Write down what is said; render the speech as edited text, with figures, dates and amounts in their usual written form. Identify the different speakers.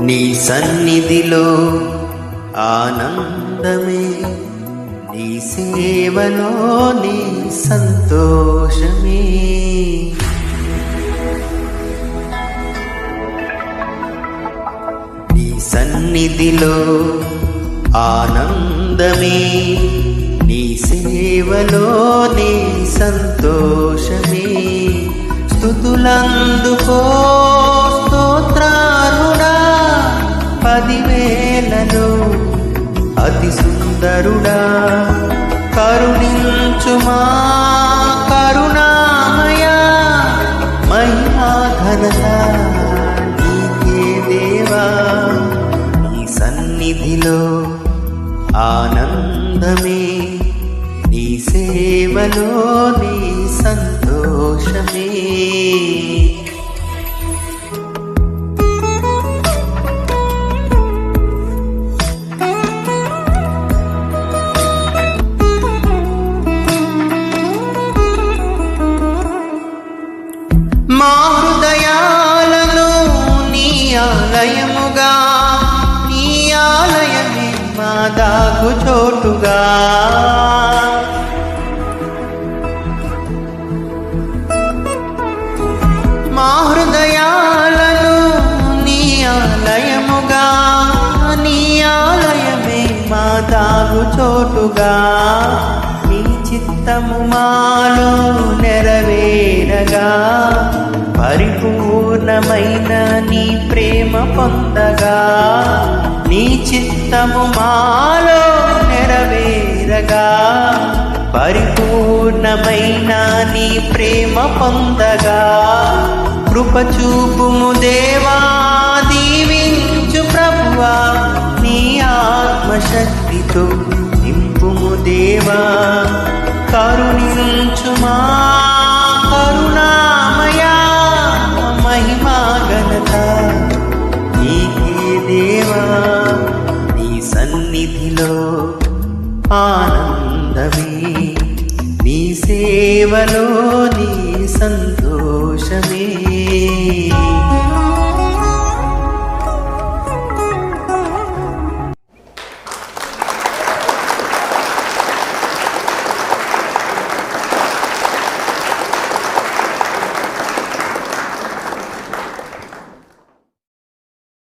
Speaker 1: నీ సన్నిధిలో ఆనందమే, నీ సేవలో నీ సంతోషమే. నీ సన్నిధిలో ఆనందమే, నీ సేవలో నీ సంతోషమే. స్తుతులందుకో స్తోత్రారుడా, 10,000లో అతి సుందరుడా. కరుణించుమా కరుణామయ, మహిమా ఘనత నీకే దేవా. నీ సన్నిధిలో ఆనందమే, నీ సేవలో నీ సంతోషమే. మా హృదయాలను నీ ఆలయముగా, నీ ఆలయమే మా దాగు చోటుగా. మా హృదయాలను నీ ఆలయముగా, నీ ఆలయమే మా దాగు చోటుగా. నీ చిత్తము మాలో నెరవేరగా, పరిపూర్ణమైన నీ ప్రేమ పొందగా. నీ చిత్తము మాలో నెరవేరగా, పరిపూర్ణమైన నీ ప్రేమ పొందగా. కృప చూపుము దేవా, దీవించు ప్రభువా, నీ ఆత్మశక్తితో నింపుము దేవా. కరుణించుమా కరుణామయ, మహిమా ఘనత నీకే దేవా. నీ సన్నిధిలో ఆనందమే, నీ సేవలో నీ సంతోషమే.